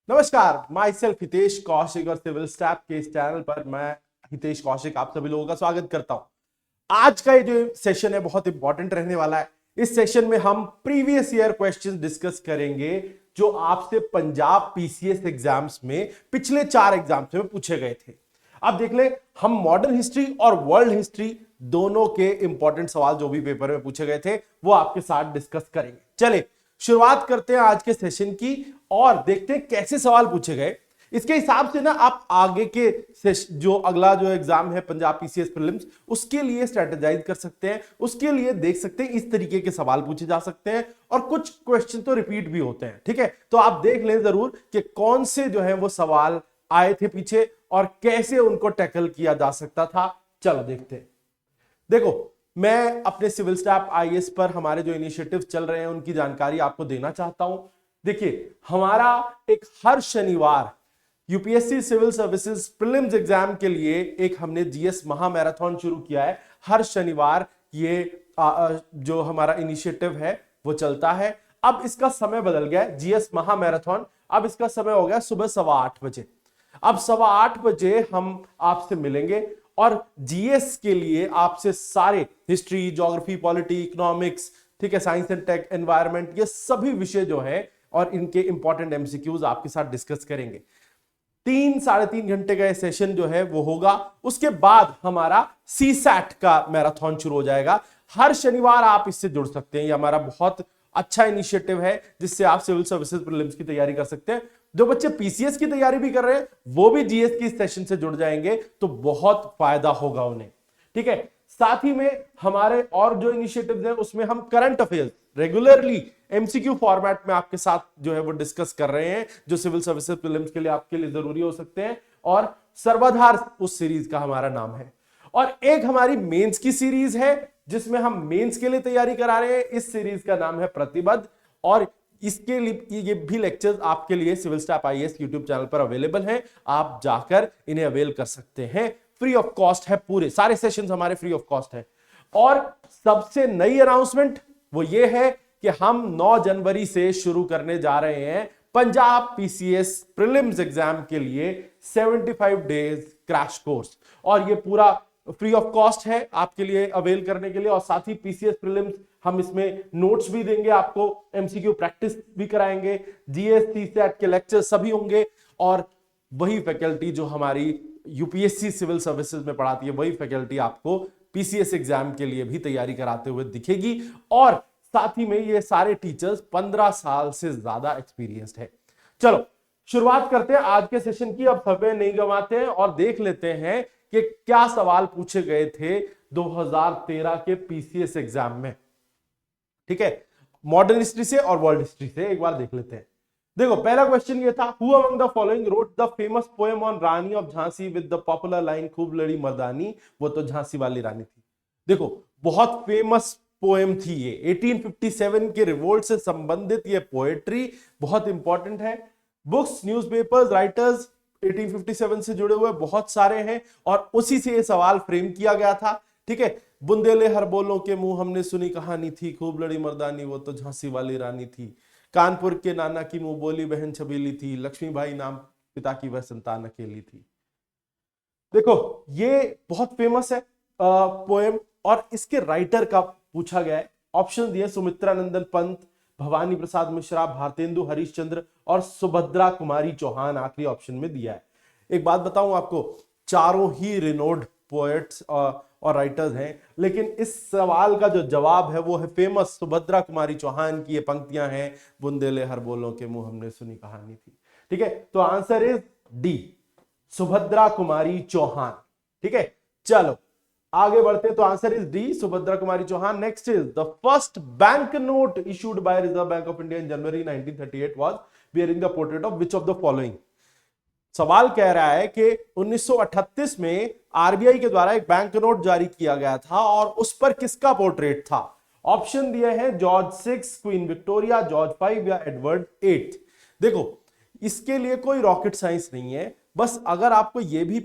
नमस्कार, my self Hitesh Kaushik और civil step के इस चैनल पर मैं हितेश कौशिक आप सभी लोगों का स्वागत करता हूं। आज का ये जो सेशन है बहुत इंपॉर्टेंट रहने वाला है। इस सेशन में हम प्रीवियस ईयर क्वेश्चंस डिस्कस करेंगे जो आपसे पंजाब पीसीएस एग्जाम्स में पिछले 4 एग्जाम्स में पूछे गए थे। अब देख ले, हम मॉडर्न हिस्ट्री और वर्ल्ड हिस्ट्री दोनों के इंपॉर्टेंट सवाल जो भी पेपर में पूछे गए थे वो आपके साथ डिस्कस करेंगे। चले शुरुआत करते हैं आज के सेशन की और देखते हैं कैसे सवाल पूछे गए। इसके हिसाब से ना आप आगे के जो अगला जो एग्जाम है पंजाब पीसीएस प्रीलिम्स उसके लिए स्ट्रेटेजाइज कर सकते हैं, उसके लिए देख सकते हैं इस तरीके के सवाल पूछे जा सकते हैं और कुछ क्वेश्चन तो रिपीट भी होते हैं। ठीक है, तो आप देख लें जरूर कि कौन से जो है वो सवाल आए थे पीछे और कैसे उनको टैकल किया जा सकता था। चलो देखते हैं। देखो, मैं अपने सिविल स्टाफ आईएएस पर हमारे जो इनिशिएटिव चल रहे हैं उनकी जानकारी आपको देना चाहता हूं। देखिए, हमारा एक हर शनिवार UPSC civil services prelims exam के लिए एक हमने जीएस महा मैराथन शुरू किया है। हर शनिवार ये जो हमारा इनिशिएटिव है वो चलता है। अब इसका समय बदल गया है, जीएस महा मैराथन अब इसका समय हो गया सुबह 8:15 बजे। अब 8:15 बजे हम आपसे मिलेंगे और जीएस के लिए आपसे सारे हिस्ट्री, ज्योग्राफी, पॉलिटी, इकोनॉमिक्स, ठीक है, साइंस एंड टेक, एनवायरनमेंट, ये सभी विषय जो है और इनके इंपॉर्टेंट एमसीक्यूज आपके साथ डिस्कस करेंगे। 3-3.5 घंटे का सेशन जो है वो होगा। उसके बाद हमारा सीसैट का मैराथन शुरू हो जाएगा। हर शनिवार आप इससे जुड़ सकते हैं। ये हमारा बहुत अच्छा इनिशिएटिव है जिससे आप सिविल सर्विसेज प्रीलिम्स की तैयारी कर सकते हैं। जो बच्चे पीसीएस की तैयारी भी कर रहे हैं वो भी जीएस की सेशन से जुड़ जाएंगे तो बहुत फायदा होगा उन्हें। ठीक है, साथ ही में हमारे और जो इनिशिएटिव्स हैं उसमें हम current affairs regularly MCQ format में आपके साथ जो है वो डिस्कस कर रहे हैं जो सिविल सर्विसेज प्रीलिम्स के लिए आपके लिए जरूरी हो सकते हैं। और सर्वाधार उस सीरीज का हमारा नाम है। और एक हमारी मेंस की सीरीज है जिसमें हम मेंस के लिए तैयारी करा रहे हैं। इस सीरीज का नाम है प्रतिबद्ध और इसके लिए ये भी लेक्चर्स आपके लिए civil staff IAS YouTube channel पर अवेलेबल हैं। आप जाकर इन्हें अवेल कर सकते हैं। फ्री ऑफ कॉस्ट है, पूरे सारे सेशंस हमारे फ्री ऑफ कॉस्ट है। और सबसे नई अनाउंसमेंट वो ये है कि हम 9 जनवरी से शुरू करने जा रहे हैं पंजाब पीसीएस प्रीलिम्स एग्जाम के लिए 75 डेज क्रैश कोर्स। और ये पूरा फ्री ऑफ कॉस्ट है आपके लिए अवेल करने के लिए। और साथ ही पीसीएस प्रीलिम्स हम इसमें नोट्स भी देंगे आपको, एमसीक्यू प्रैक्टिस भी कराएंगे, जीएस सीसैट के लेक्चर सभी होंगे। और वही फैकल्टी जो हमारी यूपीएससी सिविल सर्विसेज में पढ़ाती है वही फैकल्टी आपको पीसीएस एग्जाम के लिए भी तैयारी कराते हुए दिखेगी। और साथ ही में ये सारे टीचर्स 15 साल से ज्यादा एक्सपीरियंस्ड है। चलो शुरुआत करते हैं आज के सेशन की। अब समय नहीं गंवाते हैं और देख लेते हैं कि क्या सवाल पूछे गए थे 2013 के पीसीएस एग्जाम में। ठीक है, मॉडर्न हिस्ट्री से और वर्ल्ड हिस्ट्री से एक बार देख लेते हैं। देखो, पहला क्वेश्चन ये था, who among the following wrote the famous poem on Rani of Jhansi with the popular line खूब लड़ी मर्दानी। वो तो झांसी वाली रानी थी। देखो, बहुत फेमस पोएम थी ये, 1857 के रिवोल्ट से संबंधित ये पोएट्री बहुत इंपॉर्टेंट है। बुक्स, न्यूज़पेपर्स, राइटर्स 1857 से जुड़े हुए बहुत सारे हैं और उसी से ये सवाल फ्रेम किया गया था। ठीक है, बुंदेले हर बोलों के मुंह हमने सुनी कहानी थी, खूब लड़ी मर्दानी वो तो झांसी वाली रानी थी। कानपुर के नाना की मुंह बोली बहन छबीली थी, लक्ष्मीबाई नाम पिता की वह संतान अकेली थी। देखो, ये बहुत फेमस है पोएम और इसके राइटर का पूछा गया है। ऑप्शन दिए सुमित्रानंदन पंत, भवानी प्रसाद मिश्रा, भारतेंदु हरिश्चंद्र और सुभद्रा कुमारी चौहान आखिरी ऑप्शन में दिया है। एक बात बताऊं आपको, चारों ही रिनोड पोएट्स और राइटर्स हैं, लेकिन इस सवाल का जो जवाब है वो है फेमस सुभद्रा कुमारी चौहान की ये पंक्तियां हैं, बुंदेले हर बोलों के मुंह हमने सुनी कहानी थी। ठीक है, तो answer is D, Subhadra Kumari Chauhan. ठीक है, चलो आगे बढ़ते हैं। तो answer is D, Subhadra Kumari Chauhan. Next is the first bank note issued by Reserve Bank of India in January 1938 was bearing the portrait of which of the following. सवाल कह रहा है कि 1938 में आरबीआई के द्वारा एक बैंक नोट जारी किया गया था और उस पर किसका पोर्ट्रेट था। ऑप्शन दिए हैं जॉर्ज 6, क्वीन विक्टोरिया, जॉर्ज 5 या एडवर्ड 8। देखो, इसके लिए कोई रॉकेट साइंस नहीं है, बस अगर आपको यह भी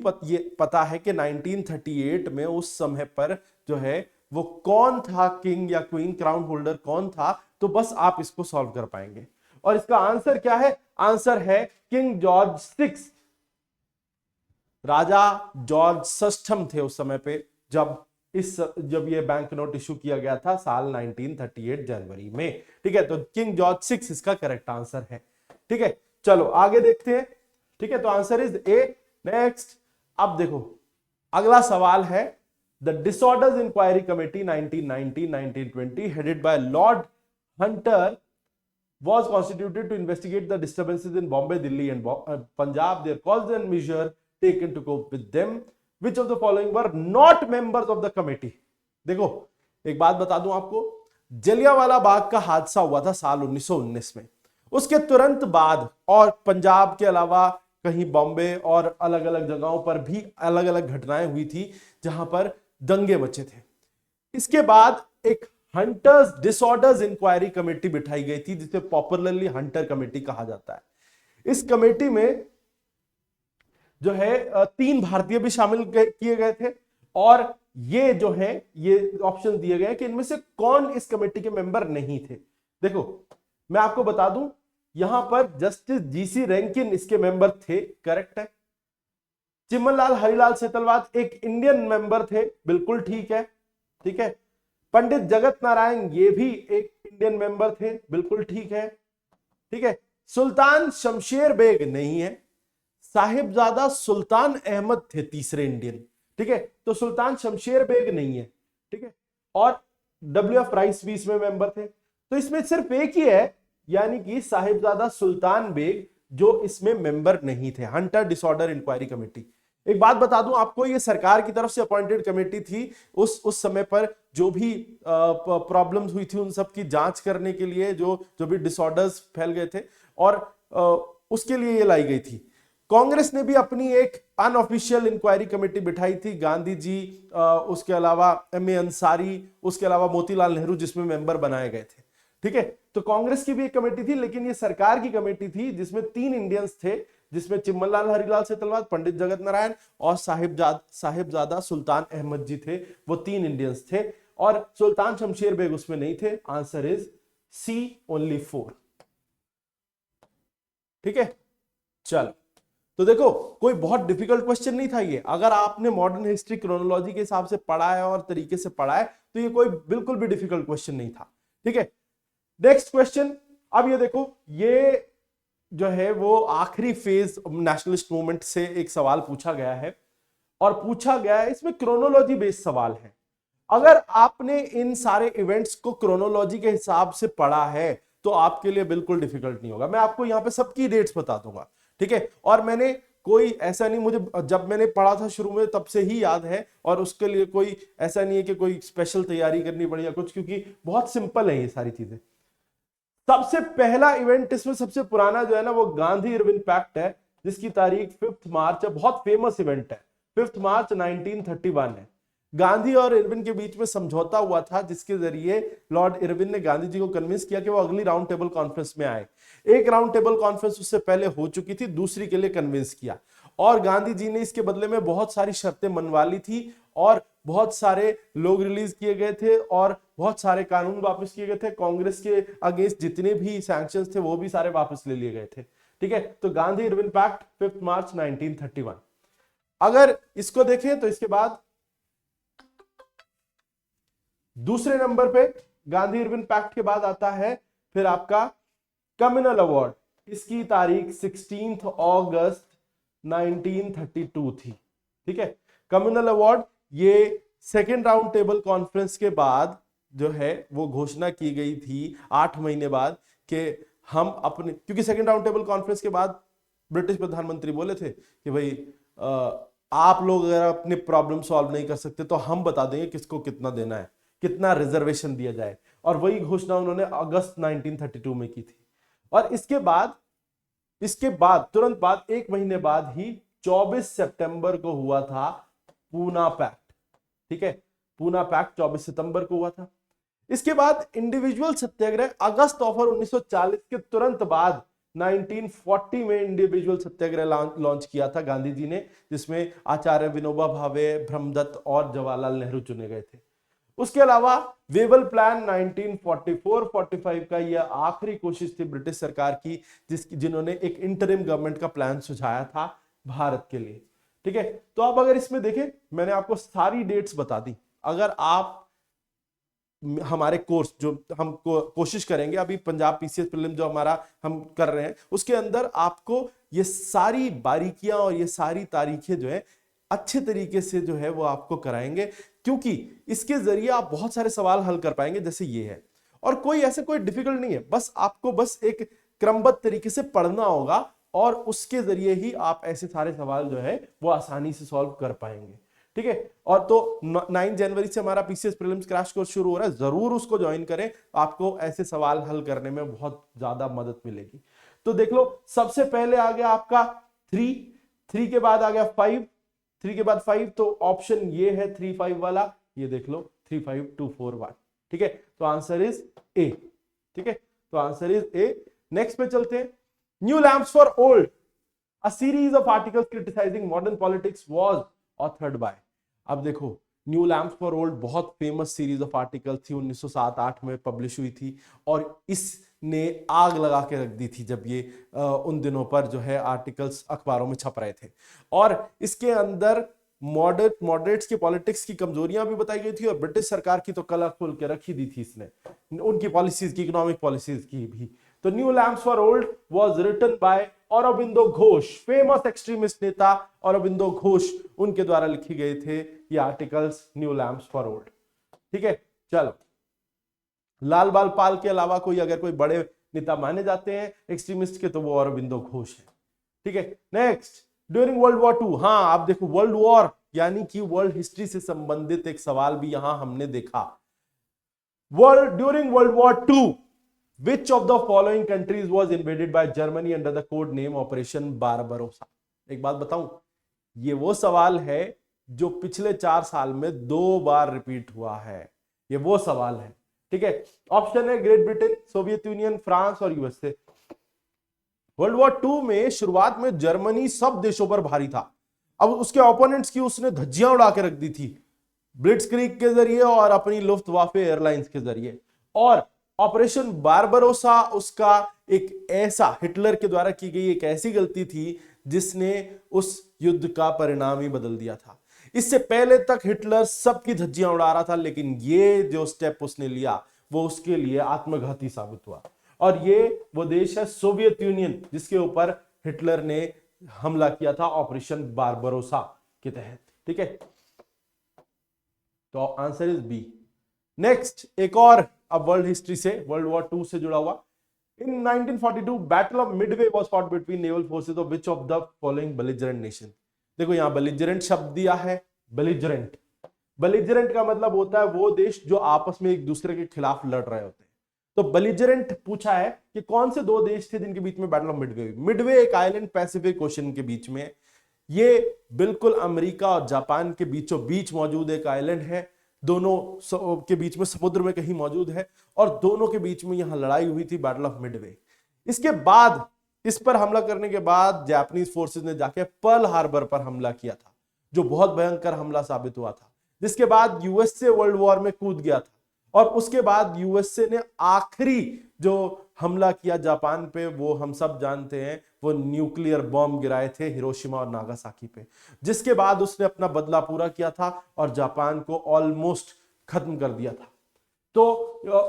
पता है कि 1938 में उस समय पर जो है वो कौन था, किंग या क्वीन, क्राउन होल्डर कौन था, तो बस आप इसको सॉल्व कर पाएंगे। और इसका आंसर क्या है? आंसर है किंग जॉर्ज 6। राजा जॉर्ज षष्ठम थे उस समय पे जब ये बैंक नोट इशू किया गया था साल 1938 जनवरी में। ठीक है, तो किंग जॉर्ज 6 इसका करेक्ट आंसर है। ठीक है, चलो आगे देखते हैं। ठीक है, तो आंसर इज ए। नेक्स्ट, अब देखो अगला सवाल है, the disorders inquiry committee 1919-1920 headed by Lord Hunter was constituted to investigate the disturbances in Bombay, Delhi and Punjab, their cause and measure taken to cope with them. Which of the following were not members of the committee? देखो एक बात बता दूं आपको, जलियांवाला बाग का हादसा हुआ था साल 1919 में। उसके तुरंत बाद और पंजाब के अलावा कहीं बॉम्बे और अलग अलग जगहों पर भी अलग अलग घटनाएं हुई थी जहां पर दंगे मचे थे। इसके बाद एक हंटर्स डिसऑर्डर्स इंक्वायरी कमेटी बिठाई गई थी जिसे पॉपुलरली हंटर कमेटी कहा जाता है। इस कमेटी में जो है 3 भारतीय भी शामिल किए गए थे और ये जो है ये ऑप्शन दिए गए कि इनमें से कौन इस कमेटी के मेंबर नहीं थे। देखो मैं आपको बता दूं, यहां पर जस्टिस जीसी रैंकिन इसके मेंबर थे, करेक्ट है। चिमनलाल हरिलाल सेतलवाद एक इंडियन मेंबर थे, बिल्कुल ठीक है। ठीक है, पंडित जगत नारायण ये भी एक इंडियन मेंबर थे, बिल्कुल ठीक है। ठीक है, सुल्तान शमशेर बेग नहीं है, साहिबजादा सुल्तान अहमद थे तीसरे इंडियन। ठीक है, तो सुल्तान शमशेर बेग नहीं है। ठीक है, और WF राइस भी इसमें मेंबर थे, तो इसमें सिर्फ एक ही है, यानी कि साहिबजादा सुल्तान बेग जो इसमें मेंबर नहीं थे, हंटर डिसऑर्डर इंक्वायरी कमेटी। एक बात बता दूं आपको, ये सरकार की तरफ से अपॉइंटेड कमेटी थी। उस समय पर जो भी प्रॉब्लम्स हुई थी उन सब की जांच करने के लिए, जो भी डिसऑर्डर्स फैल गए थे और उसके लिए ये लाई गई थी। कांग्रेस ने भी अपनी एक अनऑफिशियल इंक्वायरी कमेटी बिठाई थी, गांधी जी, उसके अलावा MA अंसारी, उसके अलावा मोतीलाल नेहरू जिसमें मेंबर बनाए गए थे। ठीक है, तो कांग्रेस की भी एक कमेटी थी, लेकिन ये सरकार की कमेटी थी जिसमें 3 इंडियंस थे, जिसमें चिमनलाल हरिलाल सेतलवाद, पंडित जगत नारायण और साहिबजादा सुल्तान अहमद जी थे। वो 3 इंडियंस थे और सुल्तान शमशेर बेग उसमें नहीं थे। Answer is C, only 4। ठीक है, चलो तो देखो कोई बहुत डिफिकल्ट क्वेश्चन नहीं था ये। अगर आपने मॉडर्न हिस्ट्री क्रोनोलॉजी के हिसाब से पढ़ा है और तरीके से पढ़ा है तो ये कोई बिल्कुल भी डिफिकल्ट क्वेश्चन नहीं था। ठीक है, नेक्स्ट क्वेश्चन। अब ये देखो, ये जो है वो आखिरी फेज नेशनलिस्ट मूवमेंट से एक सवाल पूछा गया है और पूछा गया है, इसमें क्रोनोलॉजी बेस्ड सवाल है। अगर आपने इन सारे इवेंट्स को क्रोनोलॉजी के हिसाब से पढ़ा है तो आपके लिए बिल्कुल डिफिकल्ट नहीं होगा। मैं आपको यहां पे सबकी डेट्स बता दूंगा। ठीक है, और मैंने कोई ऐसा नहीं, मुझे जब मैंने पढ़ा था शुरू में तब से ही याद है और उसके लिए कोई ऐसा नहीं है कि कोई स्पेशल तैयारी करनी पड़ी या कुछ, क्योंकि बहुत सिंपल है ये सारी चीजें। सबसे पहला इवेंट इसमें सबसे पुराना जो है ना वो गांधी इरविन पैक्ट है, जिसकी तारीख 5 मार्च है। बहुत फेमस इवेंट है, 5 मार्च 1931 है। गांधी और इरविन के बीच में समझौता हुआ था जिसके जरिए लॉर्ड इरविन ने गांधी जी को कन्विंस किया कि वो अगली राउंड टेबल कॉन्फ्रेंस में आए। एक राउंड टेबल कॉन्फ्रेंस उससे पहले हो चुकी थी, दूसरी के लिए कन्विंस किया और गांधी जी ने इसके बदले में बहुत सारी शर्तें मनवा ली थी और बहुत सारे लोग रिलीज किए गए थे और बहुत सारे कानून वापस किए गए थे। कांग्रेस के अगेंस्ट जितने भी सैंक्शंस थे वो भी सारे वापस ले लिए गए थे। ठीक है, तो गांधी इरविन पैक्ट 5 मार्च 1931। अगर इसको देखें तो इसके बाद दूसरे नंबर पे गांधी इरविन पैक्ट के बाद आता है फिर आपका कम्युनल अवार्ड। इसकी तारीख 16 अगस्त 1932 थी। ठीक है, कम्युनल अवार्ड ये सेकेंड राउंड टेबल कॉन्फ्रेंस के बाद जो है वो घोषणा की गई थी 8 महीने बाद कि हम अपने, क्योंकि सेकेंड राउंड टेबल कॉन्फ्रेंस के बाद ब्रिटिश प्रधानमंत्री बोले थे कि भाई आप लोग अगर अपनी प्रॉब्लम सॉल्व नहीं कर सकते तो हम बता देंगे किसको कितना देना है, कितना रिजर्वेशन दिया जाए, और वही घोषणा उन्होंने अगस्त 1932 में की थी। और इसके बाद तुरंत बाद 1 महीने बाद ही 24 सितंबर को हुआ था पूना पैक्ट। ठीक है, पूना पैक्ट 24 सितंबर को हुआ था। इसके बाद इंडिविजुअल सत्याग्रह अगस्त ऑफर 1940 के तुरंत बाद 1940 में इंडिविजुअल सत्याग्रह लॉन्च किया था गांधी जी ने, जिसमें आचार्य विनोबा भावे, ब्रह्मदत्त और जवाहरलाल नेहरू चुने गए थे। उसके अलावा वेबल प्लान 1944-45 का यह आखिरी कोशिश थी ब्रिटिश सरकार की जिन्होंने एक इंटरिम गवर्नमेंट का प्लान सुझाया था भारत के लिए। ठीक है, तो आप अगर इसमें देखें, मैंने आपको सारी डेट्स बता दी। अगर आप हमारे कोर्स जो हम कोशिश करेंगे अभी पंजाब पीसीएस प्रीलिम जो हमारा हम कर रहे हैं उसके अंदर आपको ये सारी बारीकियां और ये सारी तारीखें जो है अच्छे तरीके से जो है वो आपको कराएंगे, क्योंकि इसके जरिए आप बहुत सारे सवाल हल कर पाएंगे जैसे ये है। और कोई ऐसे कोई डिफिकल्ट नहीं है, बस आपको बस एक क्रमबद्ध तरीके से पढ़ना होगा और उसके जरिए ही आप ऐसे सारे सवाल जो है वो आसानी से सॉल्व कर पाएंगे। ठीक है, और तो 9 जनवरी से हमारा पीसीएस प्रीलिम्स क्रैश कोर्स शुरू हो रहा है, जरूर उसको ज्वाइन करें, आपको ऐसे सवाल हल करने में बहुत ज्यादा मदद मिलेगी। तो देख लो, सबसे पहले आ गया आपका 3 के बाद आ गया 3 के बाद 5, तो ऑप्शन ये है 3-5 वाला, ये देख लो 3-5-2-4-1। ठीक है, तो आंसर इज ए। ठीक है, तो आंसर इज ए। नेक्स्ट पे चलते हैं। New lamps for old, a series of articles criticising modern politics was authored by. अब देखो, न्यू लैम्प्स फॉर ओल्ड बहुत फेमस सीरीज ऑफ आर्टिकल थी, 1907-8 में पब्लिश हुई थी और इसने आग लगा के रख दी थी जब ये उन दिनों पर जो है आर्टिकल्स अखबारों में छप रहे थे। और इसके अंदर मॉडरेट्स की पॉलिटिक्स की कमजोरियां भी बताई गई थी और ब्रिटिश सरकार की तो कला खोल के रखी दी थी इसने, उनकी पॉलिसीज की, इकोनॉमिक पॉलिसीज की भी। तो new lamps for old was written by Aurobindo Ghosh, famous extremist नेता औरोबिंदो घोष, उनके द्वारा लिखे गए थे ये articles new lamps for old. ठीक है, चलो, लाल बाल पाल के अलावा कोई अगर कोई बड़े नेता माने जाते हैं एक्सट्रीमिस्ट के तो वो औरोबिंदो घोष है। ठीक है, नेक्स्ट, ड्यूरिंग वर्ल्ड वॉर 2, हाँ आप देखो वर्ल्ड वॉर यानी कि वर्ल्ड हिस्ट्री से संबंधित एक सवाल भी यहां हमने देखा। During world War 2 which of the following countries was invaded by Germany under the code name Operation Barbarossa? एक बात बताऊं, ये वो सवाल है जो पिछले 4 साल में 2 बार रिपीट हुआ है, ये वो सवाल है। ठीक है, ऑप्शन है great Britain, Soviet union, France और यूएसए। वर्ल्ड वॉर 2 में शुरुआत में जर्मनी सब देशों पर भारी था, अब उसके ओपोनेंट्स की उसने धज्जियां उड़ा के रख दी थी ब्लिट्जक्रीग के जरिए और अपनी लुफ्टवाफे एयरलाइंस के जरिए। और ऑपरेशन बारबरोसा उसका एक ऐसा, हिटलर के द्वारा की गई एक ऐसी गलती थी जिसने उस युद्ध का परिणाम ही बदल दिया था। इससे पहले तक हिटलर सबकी धज्जियां उड़ा रहा था, लेकिन ये जो स्टेप उसने लिया वो उसके लिए आत्मघाती साबित हुआ। और ये वो देश है सोवियत यूनियन जिसके ऊपर हिटलर ने हमला किया था ऑपरेशन बारबरोसा के तहत। ठीक है, तो आंसर इज बी। नेक्स्ट, एक और अब वर्ल्ड हिस्ट्री से, वर्ल्ड वॉर 2 से जुड़ा हुआ। इन 1942 battle of Midway was fought between naval forces of which of the following belligerent nation. देखो यहां बेलिजरेंट शब्द दिया है, बेलिजरेंट, बेलिजरेंट का मतलब होता है वो देश जो आपस में एक दूसरे के खिलाफ लड़ रहे होते हैं। तो बेलिजरेंट पूछा है कि कौन से 2 देश थे जिनके बीच में बैटल ऑफ मिडवे हुई। मिडवे एक आइलैंड पैसिफिक ओशन के बीच में, ये बिल्कुल अमेरिका और जापान के बीचों बीच मौजूद एक आइलैंड है, दोनों के बीच में समुद्र में कहीं मौजूद है और दोनों के बीच में यहां लड़ाई हुई थी, बैटल ऑफ मिडवे। इसके बाद इस पर हमला करने के बाद जापानीज फोर्सेस ने जाके पर्ल हार्बर पर हमला किया था, जो बहुत भयंकर हमला साबित हुआ था, जिसके बाद यूएसए वर्ल्ड वॉर में कूद गया था। और उसके बाद यूएसए ने आखिरी जो हमला किया जापान पे, वो हम सब जानते हैं, वो न्यूक्लियर बॉम्ब गिराए थे हिरोशिमा और नागासाकी पे, जिसके बाद उसने अपना बदला पूरा किया था और जापान को ऑलमोस्ट खत्म कर दिया था। तो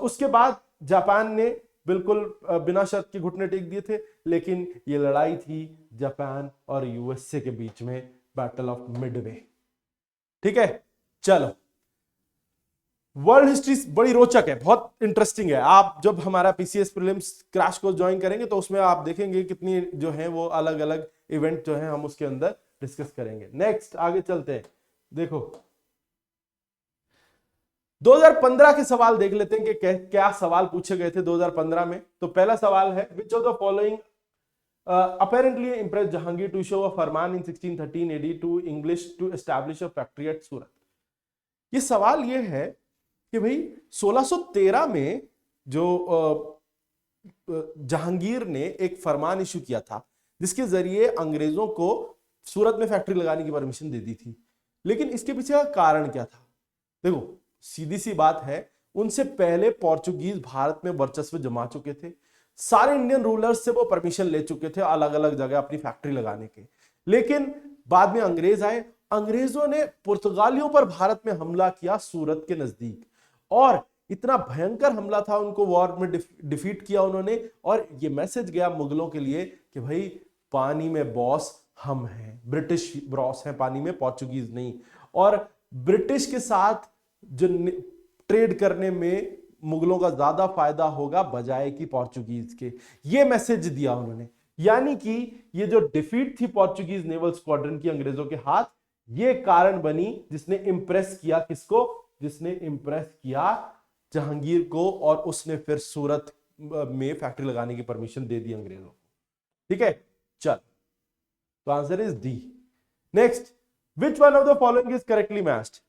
उसके बाद जापान ने बिल्कुल बिना शर्त के घुटने टेक दिए थे, लेकिन ये लड़ाई थी जापान और यूएसए के बीच में, बैटल ऑफ मिडवे। ठीक है, चलो, वर्ल्ड हिस्ट्री बड़ी रोचक है, बहुत इंटरेस्टिंग है। आप जब हमारा PCS prelims crash course join करेंगे तो उसमें आप देखेंगे कितनी जो है वो अलग अलग इवेंट जो है हम उसके अंदर डिस्कस करेंगे। नेक्स्ट आगे चलते हैं। देखो 2015 के सवाल देख लेते हैं कि क्या सवाल पूछे गए थे 2015 में। तो पहला सवाल है, विच of the following apparently impressed Jahangir to issue a Farman in 1613 AD to English to establish a factory at सूरत। ये सवाल ये है कि भाई 1613 में जो जहांगीर ने एक फरमान इशू किया था जिसके जरिए अंग्रेजों को सूरत में फैक्ट्री लगाने की परमिशन दे दी थी, लेकिन इसके पीछे का कारण क्या था? देखो सीधी सी बात है, उनसे पहले पोर्चुगीज भारत में वर्चस्व जमा चुके थे। सारे इंडियन रूलर्स से वो परमिशन ले चुके थे अलग अलग जगह अपनी फैक्ट्री लगाने के। लेकिन बाद में अंग्रेज आए, अंग्रेजों ने पुर्तगालियों पर भारत में हमला किया सूरत के नजदीक, और इतना भयंकर हमला था, उनको वॉर में डिफीट किया उन्होंने। और ये मैसेज गया मुगलों के लिए कि भाई पानी में बॉस हम हैं, ब्रिटिश बॉस हैं पानी में, पोर्चुगीज नहीं। और ब्रिटिश के साथ जो ट्रेड करने में मुगलों का ज्यादा फायदा होगा बजाय कि पोर्चुगीज के, ये मैसेज दिया उन्होंने। यानी कि ये जो डिफीट थी पोर्चुगीज नेवल स्क्वाड्रन की अंग्रेजों के हाथ, ये कारण बनी जिसने इंप्रेस किया किसको, जिसने इंप्रेस किया जहांगीर को, और उसने फिर सूरत में फैक्ट्री लगाने की परमिशन दे दी अंग्रेजों को। ठीक है, चल, तो answer is D. Next, which one of the following is correctly matched.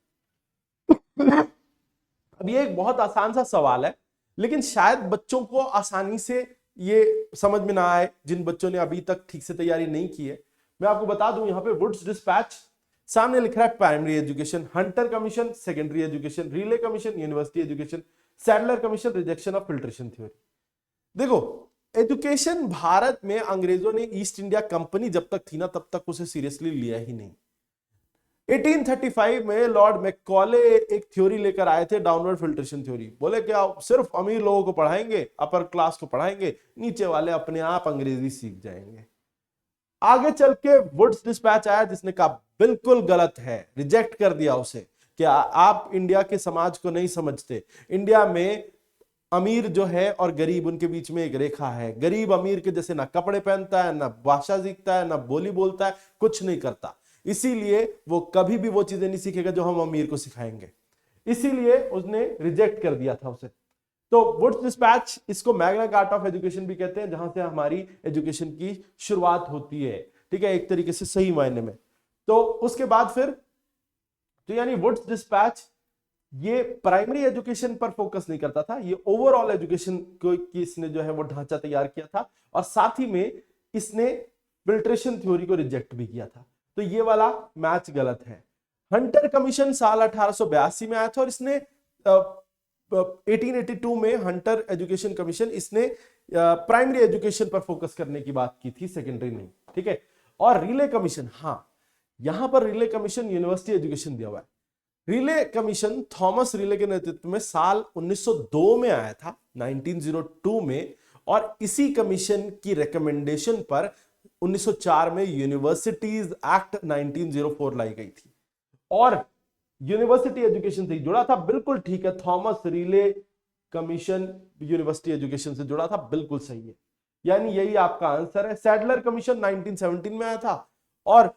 अब ये एक बहुत आसान सा सवाल है, लेकिन शायद बच्चों को आसानी से ये समझ में ना आए, जिन बच्चों ने अभी तक ठीक से तैयारी नहीं की है। मैं आपको बता दूं, यहां पे वुड्स डिस्पैच सामने लिख रहा है primary education, Hunter commission secondary education, relay commission university education, Sadler commission rejection of filtration theory. देखो, एजुकेशन भारत में अंग्रेजों ने ईस्ट इंडिया कंपनी जब तक थी ना, तब तक उसे सीरियसली लिया ही नहीं। 1835 में लॉर्ड मैकॉले एक थ्योरी लेकर आए थे, डाउनवर्ड फिल्ट्रेशन थ्योरी। बोले क्या सिर्फ अमीर लोगों को पढ़ाएंगे, अपर क्लास को पढ़ाएंगे, नीचे वाले अपने आप अंग्रेजी सीख जाएंगे। आगे चल के वुड्स डिस्पैच आया, जिसने कहा बिल्कुल गलत है, रिजेक्ट कर दिया उसे कि आप इंडिया के समाज को नहीं समझते। इंडिया में अमीर जो है और गरीब, उनके बीच में एक रेखा है। गरीब अमीर के जैसे ना कपड़े पहनता है, ना भाषा सीखता है, ना बोली बोलता है, कुछ नहीं करता। इसीलिए वो कभी भी वो चीजें नहीं सीखेगा जो हम अमीर को सिखाएंगे। इसीलिए उसने रिजेक्ट कर दिया था उसे। तो वुड्स डिस्पैच, इसको मैग्ना कार्टा ऑफ एजुकेशन भी कहते हैं, जहां से हमारी एजुकेशन की शुरुआत होती है। ठीक है, एक तरीके से सही मायने में। तो उसके बाद फिर, तो यानी वुड्स डिस्पैच ये प्राइमरी एजुकेशन पर फोकस नहीं करता था, ये ओवरऑल एजुकेशन को इसने जो है वो ढांचा तैयार किया था, और साथ ही में इसने फिल्ट्रेशन थ्योरी को रिजेक्ट भी किया था। तो ये वाला मैच गलत है। हंटर कमीशन साल 1882 में आया था, और इसने 1882 में हंटर एजुकेशन कमीशन, इसने प्राइमरी एजुकेशन पर फोकस करने की बात की थी, सेकेंडरी नहीं। ठीक है, और रिले कमीशन, हाँ यहां पर रिले कमीशन यूनिवर्सिटी एजुकेशन दिया हुआ है। रिले कमीशन थॉमस रिले के नेतृत्व में साल 1902 में आया था, 1902 में, और इसी कमीशन की रिकमेंडेशन पर 1904 में यूनिवर्सिटीज एक्ट 1904 लाई गई थी, और यूनिवर्सिटी एजुकेशन से जुड़ा था। बिल्कुल ठीक है, Thomas relay commission university education से जुड़ा था, बिल्कुल सही है, यानी यही आपका आंसर है। सैडलर कमीशन 1917 में आया था, और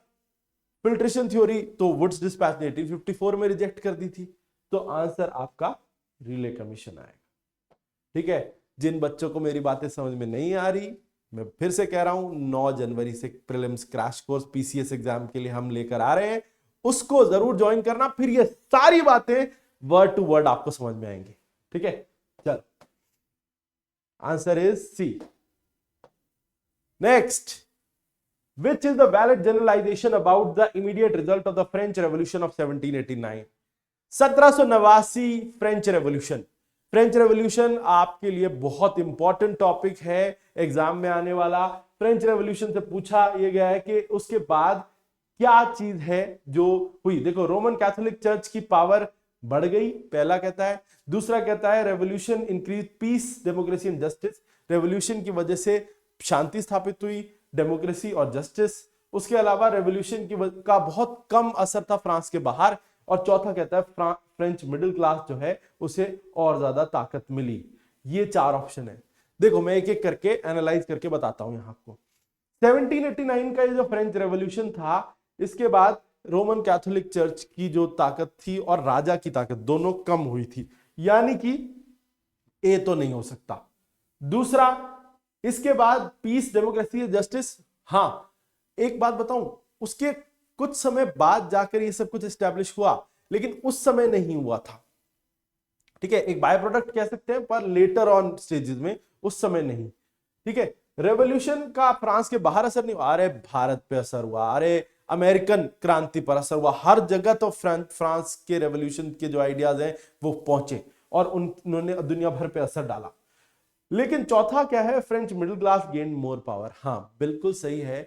फिल्ट्रेशन थ्योरी तो वुड्स डिस्पैच ने 1854 में रिजेक्ट कर दी थी। तो आंसर आपका रिले कमीशन आएगा। ठीक है, जिन बच्चों को मेरी बातें समझ में नहीं आ रही, मैं फिर से कह रहा हूं, 9 जनवरी से prelims crash course PCS exam के लिए हम लेकर आ रहे हैं, उसको जरूर ज्वाइन करना, फिर ये सारी बातें वर्ड टू वर्ड आपको समझ में आएंगी। ठीक है, चलो, answer is C. Next, which is the valid generalization about the immediate result of the French Revolution of 1789? 1789 French revolution. French revolution आपके लिए बहुत इंपॉर्टेंट टॉपिक है, एग्जाम में आने वाला। फ्रेंच रेवोल्यूशन से पूछा यह गया है कि उसके बाद क्या चीज है जो हुई। देखो, रोमन कैथोलिक चर्च की पावर बढ़ गई, पहला कहता है। दूसरा कहता है revolution increase peace, democracy and justice. Revolution की वजह से शांति स्थापित हुई, डेमोक्रेसी और जस्टिस। उसके अलावा रेवोल्यूशन का बहुत कम असर था फ्रांस के बाहर। और चौथा कहता है फ्रेंच मिडिल क्लास जो है उसे और ज्यादा ताकत मिली। ये 4 ऑप्शन है। देखो, मैं एक एक करके एनालाइज करके बताता हूं यहां आपको। 1789 का ये जो फ्रेंच रेवोल्यूशन था, इसके बाद रोमन कैथोलिक चर्च की जो ताकत थी और राजा की ताकत दोनों कम हुई थी, यानी कि ए तो नहीं हो सकता। दूसरा, इसके बाद पीस, डेमोक्रेसी, जस्टिस। हां, एक बात बताऊं, उसके कुछ समय बाद जाकर ये सब कुछ एस्टैब्लिश हुआ, लेकिन उस समय नहीं हुआ था। ठीक है, एक बाय प्रोडक्ट कह सकते हैं, पर लेटर ऑन स्टेजेस में, उस समय नहीं। ठीक है, रेवोल्यूशन का फ्रांस के बाहर असर नहीं हुआ, अरे भारत पे असर हुआ। अरे अमेरिकन क्रांति पर असर हुआ, हर जगह तो फ्रांस के रेवोल्यूशन के जो आइडियाज हैं वो पहुंचे और उन्होंने दुनिया भर पे असर डाला। लेकिन चौथा क्या है, French middle class gain more power. हाँ बिल्कुल सही है,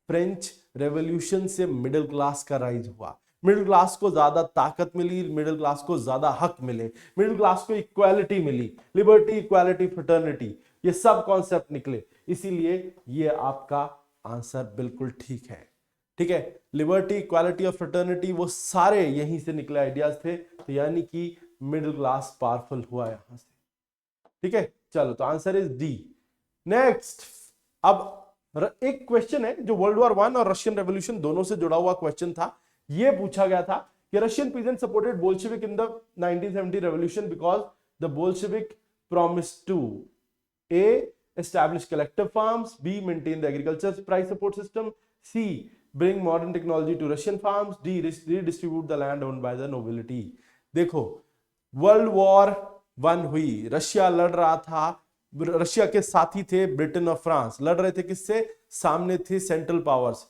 फ्रेंच रेवोल्यूशन से मिडिल क्लास का राइज हुआ, मिडिल क्लास को ज्यादा ताकत मिली, मिडिल क्लास को ज्यादा हक मिले, मिडिल क्लास को इक्वालिटी मिली, लिबर्टी इक्वालिटी फ्रेटर्निटी, ये सब कॉन्सेप्ट निकले, इसीलिए ये आपका आंसर बिल्कुल ठीक है। ठीक है, लिबर्टी इक्वालिटी और फ्रेटर्निटी वो सारे यहीं से निकले आइडियाज थे, तो यानी कि मिडिल क्लास पावरफुल हुआ यहां से। ठीक है, चलो तो आंसर इज डी। नेक्स्ट, अब एक क्वेश्चन है जो वर्ल्ड वॉर 1 और रशियन रेवोल्यूशन दोनों से जुड़ा हुआ क्वेश्चन था। यह पूछा गया था कि Russian peasant supported Bolshevik in the 1970 revolution because the Bolshevik promised to a establish collective farms, B maintain the agriculture price support system, C bring modern technology to Russian farms, D redistribute the land owned by the nobility। देखो, world war 1 हुई, Russia लड़ रहा था, Russia के साथी थे Britain और France, लड़ रहे थे किससे, सामने थे central powers,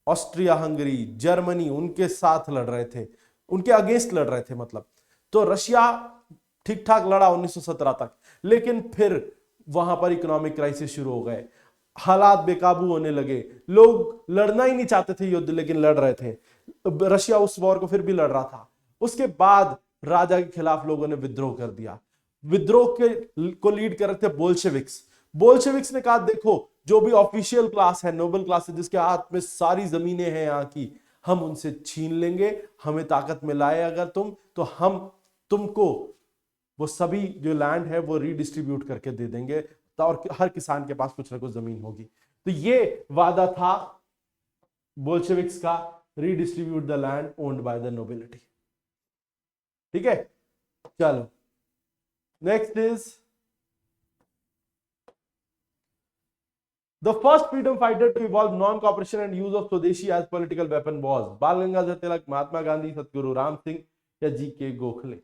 Austria Hungary Germany, उनके साथ लड़ रहे थे, उनके अगेंस्ट लड़ रहे थे मतलब। तो रशिया ठीक ठाक लड़ा 1917 तक, लेकिन फिर वहां पर इकोनॉमिक क्राइसिस शुरू हो गए, हालात बेकाबू होने लगे, लोग लड़ना ही नहीं चाहते थे युद्ध, लेकिन लड़ रहे थे, रशिया उस वॉर को फिर भी लड़ रहा था। उसके बाद राजा के खिलाफ लोगों ने विद्रोह कर दिया, विद्रोह को लीड कर रहे थे बोल्शेविक्स। बोल्शेविक्स ने कहा देखो, जो भी ऑफिशियल क्लास है, नोबल क्लास है, जिसके हाथ में सारी जमीनें हैं यहाँ की, हम उनसे छीन लेंगे, हमें ताकत में लाए अगर तुम, तो हम तुमको वो सभी जो लैंड है वो रीडिस्ट्रीब्यूट करके दे देंगे, और हर किसान के पास कुछ ना कुछ जमीन होगी। तो ये वादा था बोल्शेविक्स का, redistribute the land owned by the nobility. ठीक है, चलो next is the first freedom fighter to evolve non cooperation and use of swadeshi as political weapon was Bal Gangadhar तिलक, महात्मा गांधी, सतगुरु राम सिंह या जी के गोखले।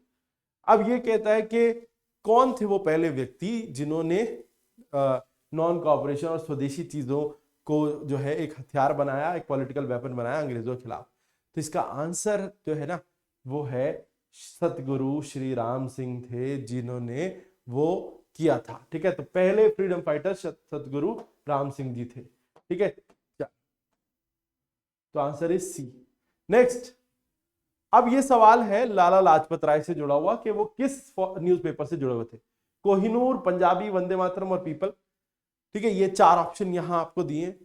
अब ये कहता है कि कौन थे वो पहले व्यक्ति जिन्होंने नॉन कॉपरेशन और स्वदेशी चीजों को जो है एक हथियार बनाया, एक पॉलिटिकल वेपन बनाया अंग्रेजों के खिलाफ। तो इसका आंसर जो है ना वो है सतगुरु श्री राम सिंह थे, जिन्होंने वो किया था। ठीक है, तो पहले फ्रीडम फाइटर सतगुरु राम सिंह जी थे। ठीक है, तो आंसर इज सी। नेक्स्ट, अब ये सवाल है लाला लाजपत राय से जुड़ा हुआ कि वो किस न्यूज़पेपर से जुड़े हुए थे, कोहिनूर, पंजाबी, वंदे मातरम और पीपल। ठीक है, ये 4 ऑप्शन यहां आपको दिए।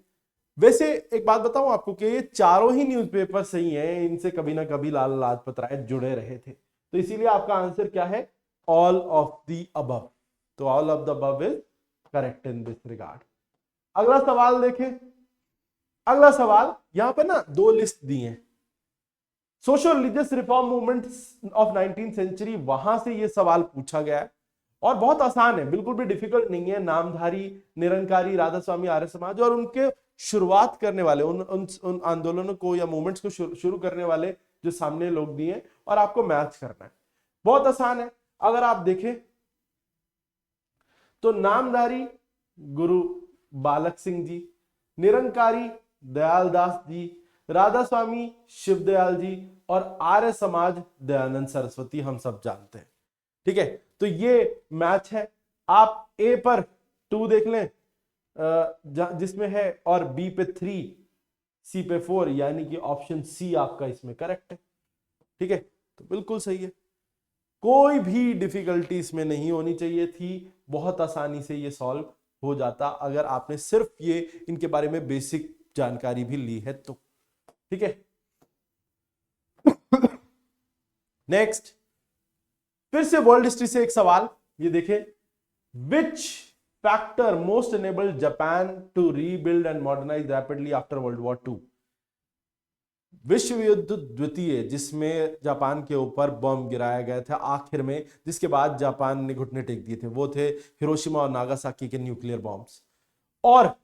वैसे एक बात बताऊं आपको कि ये चारों ही न्यूज़पेपर सही हैं, इनसे कभी ना कभी लाला लाजपत राय जुड़े रहे थे, तो इसीलिए आपका आंसर क्या है, ऑल ऑफ द अबव। तो all of the above is correct in this regard. अगला सवाल देखें। अगला सवाल यहां पर ना 2 लिस्ट दी हैं, social religious reform movement of 19th century, वहां से ये सवाल पूछा गया है और बहुत आसान है, बिल्कुल भी डिफिकल्ट नहीं है। नामधारी, निरंकारी, राधा स्वामी, आर्य समाज और उनके शुरुआत करने वाले उन आंदोलनों को या मूवमेंट्स को शुरू करने वाले जो सामने लोग दिए, और आपको मैच करना है। बहुत आसान है, अगर आप देखें तो नामधारी गुरु बालक सिंह जी, निरंकारी दयालदास जी, राधा स्वामी शिवदयाल जी और आर्य समाज दयानंद सरस्वती, हम सब जानते हैं। ठीक है, तो ये मैच है। आप ए पर 2 देख लें जिसमें है, और बी पे 3, सी पे 4, यानी कि ऑप्शन सी आपका इसमें करेक्ट है। ठीक है, तो बिल्कुल सही है, कोई भी डिफिकल्टी इसमें नहीं होनी चाहिए थी, बहुत आसानी से ये सॉल्व हो जाता अगर आपने सिर्फ ये इनके बारे में बेसिक जानकारी भी ली है तो। ठीक है, नेक्स्ट, फिर से वर्ल्ड हिस्ट्री से एक सवाल, ये देखें, which factor most enabled Japan to rebuild and modernise rapidly after World War 2। विश्व युद्ध द्वितीय, जिसमें जापान के ऊपर बम गिराया गया था आखिर में, जिसके बाद जापान ने घुटने टेक दिए थे, वो थे हिरोशिमा और नागासाकी के न्यूक्लियर बॉम्ब्स। और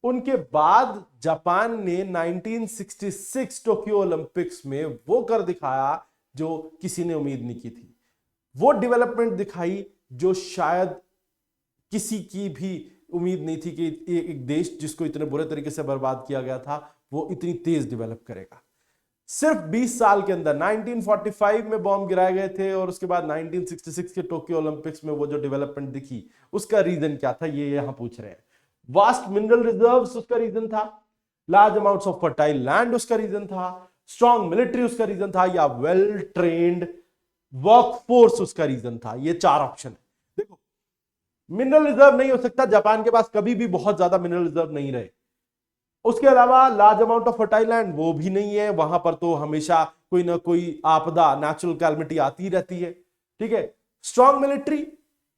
उनके बाद जापान ने 1966 टोक्यो ओलंपिक्स में वो कर दिखाया जो किसी ने उम्मीद नहीं की थी, वो डेवलपमेंट दिखाई जो शायद किसी की भी उम्मीद नहीं थी कि एक देश जिसको इतने बुरे तरीके से बर्बाद किया गया था वो इतनी तेज डेवलप करेगा। सिर्फ 20 साल के अंदर 1945 में बॉम्ब गिराए गए थे और उसके बाद 1966 के टोक्यो ओलंपिक्स में वो जो डेवलपमेंट दिखी, उसका रीजन क्या था, ये यहां पूछ रहे हैं। वास्ट मिनरल रिजर्व्स उसका रीजन था, large amounts of fertile land उसका रीजन था, स्ट्रॉन्ग मिलिट्री उसका रीजन था, या वेल ट्रेन्ड वर्कफोर्स उसका रीजन था। ये 4 ऑप्शन है। देखो, मिनरल रिजर्व नहीं हो सकता, जापान के पास कभी भी बहुत ज्यादा मिनरल रिजर्व नहीं रहे। उसके अलावा large amount of fertile land वो भी नहीं है, वहां पर तो हमेशा कोई ना कोई आपदा, नेचुरल कैलमिटी आती रहती है। ठीक है, स्ट्रॉन्ग मिलिट्री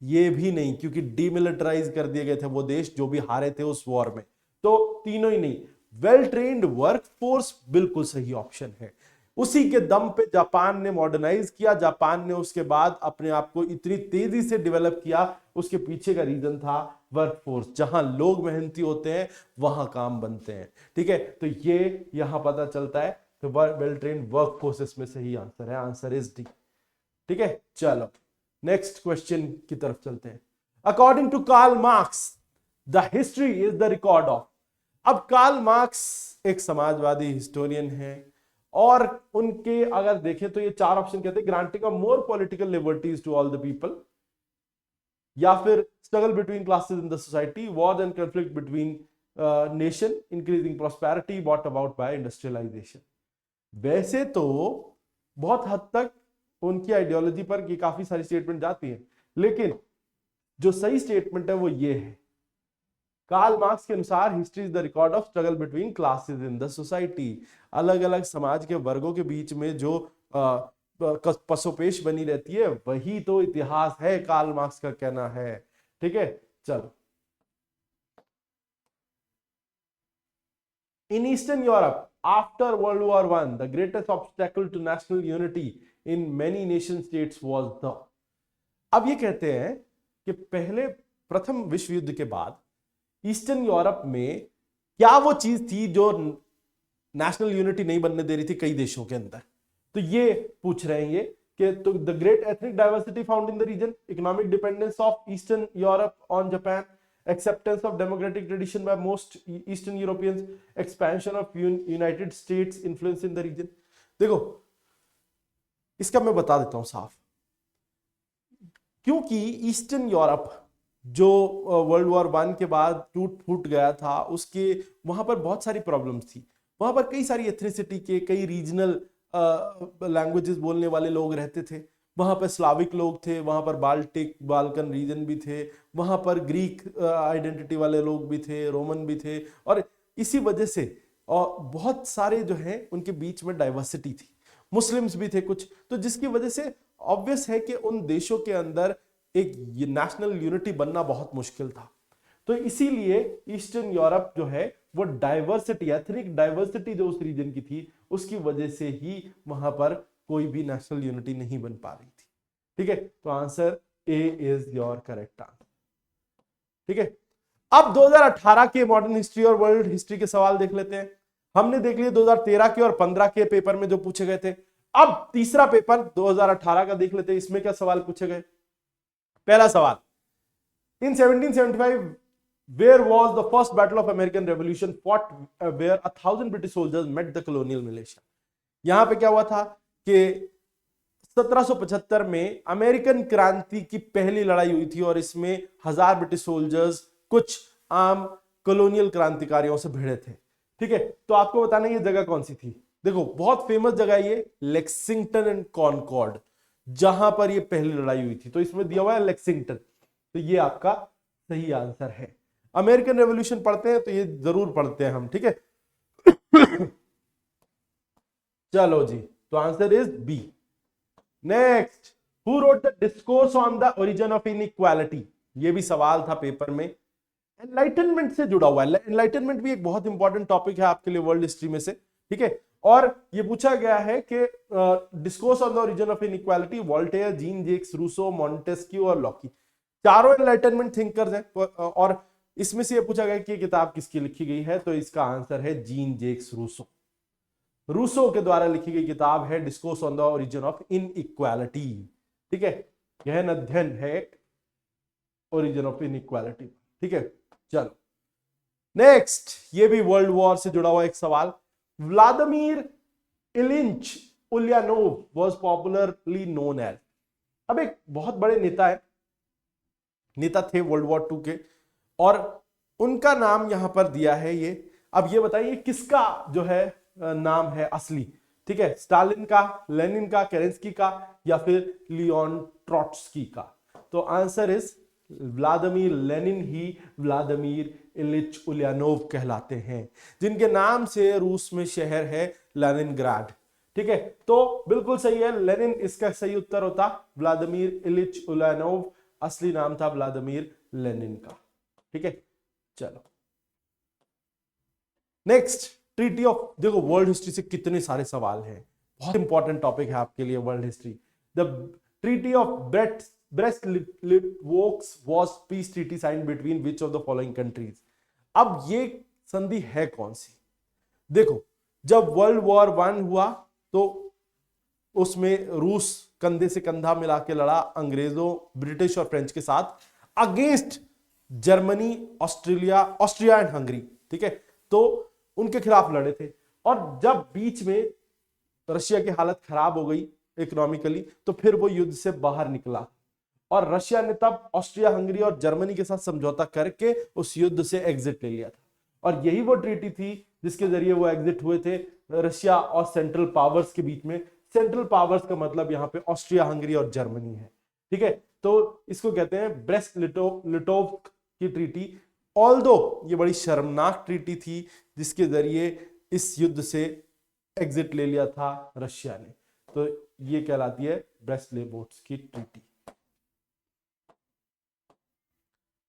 ये भी नहीं, क्योंकि डीमिलिटराइज कर दिए गए थे वो देश जो भी हारे थे उस वॉर में। तो तीनों ही नहीं। वेल ट्रेन्ड वर्कफोर्स बिल्कुल सही ऑप्शन है। उसी के दम पे जापान ने मॉडर्नाइज किया, जापान ने उसके बाद अपने आप को इतनी तेजी से डेवलप किया, उसके पीछे का रीजन था वर्कफोर्स। जहां लोग मेहनती होते हैं वहां काम बनते हैं। ठीक है, तो ये यहां पता चलता है। तो वेल ट्रेन्ड वर्कफोर्स इसमें सही आंसर है, आंसर इज डी। ठीक है, चलो नेक्स्ट क्वेश्चन की तरफ चलते हैं। According to Karl Marx the history is the record of. अब कार्ल मार्क्स एक समाजवादी हिस्टोरियन है और उनके अगर देखें तो ये 4 ऑप्शन कहते हैं, granting of more political liberties to all the people, या फिर struggle between classes in the society, war and conflict between nation, increasing prosperity, what about by industrialisation. वैसे तो बहुत हद तक उनकी आइडियोलॉजी पर ये काफी सारी स्टेटमेंट जाती है, लेकिन जो सही स्टेटमेंट है वो ये है। कार्ल मार्क्स के अनुसार history is the record of struggle between classes in the society. अलग अलग समाज के वर्गों के बीच में जो पसोपेश बनी रहती है वही तो इतिहास है, कार्ल मार्क्स का कहना है। ठीक है, चलो। In eastern Europe after World War one the greatest obstacle to national unity in many nation states was the. अब ये कहते हैं कि पहले प्रथम विश्व युद्ध के बाद ईस्टर्न यूरोप में क्या वो चीज थी जो नेशनल यूनिटी नहीं बनने दे रही थी कई देशों के अंदर। तो ये पूछ रहे हैं ये कि तो the great ethnic diversity found in the region, economic dependence of eastern Europe on Japan, acceptance of democratic tradition by most Eastern Europeans, expansion of United States influence in the region। देखो, इसका मैं बता देता हूं साफ, क्योंकि eastern Europe जो world war 1 के बाद टूट फूट गया था, उसके वहां पर बहुत सारी प्रॉब्लम्स थी। वहां पर कई सारी एथनिसिटी के, कई रीजनल लैंग्वेजेस बोलने वाले लोग रहते थे। वहां पर स्लाविक लोग थे, वहां पर बाल्कन रीजन भी थे, वहां पर ग्रीक आइडेंटिटी वाले लोग भी थे, रोमन भी थे, और इसी वजह से और बहुत सारे जो हैं उनके बीच में डाइवर्सिटी थी। मुस्लिम्स भी थे कुछ, तो जिसकी वजह से ऑब्वियस है कि उन देशों के अंदर एक नेशनल यूनिटी बनना बहुत मुश्किल था। तो इसीलिए ईस्टर्न यूरोप जो है वो डाइवर्सिटी, एथनिक डाइवर्सिटी जो उस रीजन की थी, उसकी वजह से ही वहां पर कोई भी नेशनल यूनिटी नहीं बन पा रही थी। ठीक है, तो answer A is your correct answer. ठीक है, अब 2018 के मॉडर्न हिस्ट्री और वर्ल्ड हिस्ट्री के सवाल देख लेते हैं। हमने देख लिए 2013 के और 15 के पेपर में जो पूछे गए थे। अब तीसरा पेपर 2018 का देख लेते हैं, इसमें क्या सवाल पूछे गए। पहला सवाल, इन 1775 where was the first battle of American Revolution fought where 1000 British soldiers met the colonial militia। यहां पे क्या हुआ था कि 1775 में अमेरिकन क्रांति की पहली लड़ाई हुई थी और इसमें 1000 ब्रिटिश सोल्जर्स कुछ आम कॉलोनियल क्रांतिकारियों से भिड़े थे। ठीक है, तो आपको बताना ये जगह कौन सी थी। देखो, बहुत फेमस जगह है ये, लेक्सिंगटन एंड कॉनकॉर्ड, जहां पर ये पहली लड़ाई हुई थी। तो इसमें दिया हुआ है लेक्सिंगटन, तो ये आपका सही आंसर है। अमेरिकन रेवोल्यूशन पढ़ते हैं तो ये जरूर पढ़ते हैं हम। ठीक है चलो जी, तो answer is B. Next, who wrote the discourse on the origin of inequality. ये भी सवाल था पेपर में, एनलाइटनमेंट से जुड़ा हुआ है। एनलाइटनमेंट भी एक बहुत इंपॉर्टेंट टॉपिक है आपके लिए वर्ल्ड हिस्ट्री में से। ठीक है, और ये पूछा गया है कि discourse on the origin of inequality, Voltaire, Jean Jacques Rousseau, Montesquieu और लॉकी, चारों एनलाइटनमेंट थिंकर्स हैं। और इसमें से ये पूछा गया कि किताब किसकी लिखी गई है, तो इसका आंसर है जीन जेक्स रूसो। रूसो के द्वारा लिखी गई किताब है discourse on the origin of inequality. ठीक है, गहन अध्ययन है ओरिजिन ऑफ इनइक्वालिटी। ठीक है, चलो नेक्स्ट, ये भी वर्ल्ड वॉर से जुड़ा हुआ एक सवाल। Vladimir Ilyich Ulyanov was popularly known as. अब एक बहुत बड़े नेता थे वर्ल्ड वॉर 2 के, और उनका नाम यहां पर दिया है ये। अब ये बताइए किसका जो है नाम है असली, ठीक है, स्टालिन का, लेनिन का, केरेंस्की का, या फिर लियोन ट्रॉट्स्की का? तो आंसर इज व्लादिमीर लेनिन ही व्लादिमीर इलिच उलियानोव कहलाते हैं, जिनके नाम से रूस में शहर है लेनिनग्राड। ठीक है, तो बिल्कुल सही है, लेनिन इसका सही उत्तर होता। व्लादिमीर इलिच उलियानोव असली नाम था व्लादिमीर लेनिन का। ठीक है, चलो नेक्स्ट, ट्रीटी ऑफ, देखो वर्ल्ड हिस्ट्री से कितने सारे सवाल हैं, बहुत इंपॉर्टेंट टॉपिक है आपके लिए world history. The treaty of Brest Litovsk was peace treaty signed between which of the following countries? अब ये संधि है कौन सी? देखो, जब वर्ल्ड वॉर 1 हुआ तो उसमें रूस कंधे से कंधा मिला के लड़ा अंग्रेजों, ब्रिटिश और फ्रेंच के साथ against Germany, Austria and Hungary. ठीक है, तो उनके खिलाफ लड़े थे, और जब बीच में रशिया की हालत खराब हो गई इकोनॉमिकली, तो फिर वो युद्ध से बाहर निकला, और रशिया ने तब ऑस्ट्रिया, हंगरी और जर्मनी के साथ समझौता करके उस युद्ध से एग्जिट ले लिया था। और यही वो ट्रीटी थी जिसके जरिए वो एग्जिट हुए थे रशिया और सेंट्रल पावर्स के बीच में। सेंट्रल पावर्स का मतलब यहाँ पे ऑस्ट्रिया, हंगरी और जर्मनी है। ठीक है, तो इसको कहते हैं ब्रेस्ट-लिटोव की ट्रीटी। ऑल्दो ये बड़ी शर्मनाक ट्रीटी थी जिसके जरिए इस युद्ध से एग्जिट ले लिया था रशिया ने, तो ये कहलाती है ब्रेस्ट-लिटोव की ट्रीटी।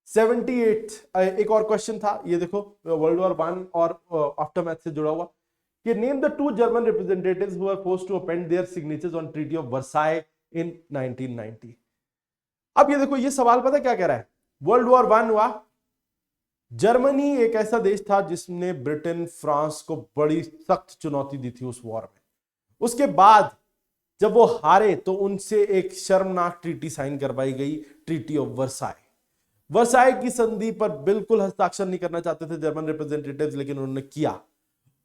78 एक और क्वेश्चन था, ये देखो वर्ल्ड वॉर 1 और आफ्टरमैथ से जुड़ा हुआ, कि name the 2 German representatives who were forced to append their signatures on treaty of Versailles in 1990। अब ये देखो, ये सवाल पता क्या कह रहा है? वर्ल्ड वॉर 1 हुआ, जर्मनी एक ऐसा देश था जिसने ब्रिटेन, फ्रांस को बड़ी सख्त चुनौती दी थी उस वॉर में। उसके बाद जब वो हारे तो उनसे एक शर्मनाक ट्रीटी साइन करवाई गई, ट्रीटी ऑफ वर्साई। वर्साई की संधि पर बिल्कुल हस्ताक्षर नहीं करना चाहते थे जर्मन रिप्रेजेंटेटिव्स, लेकिन उन्होंने किया,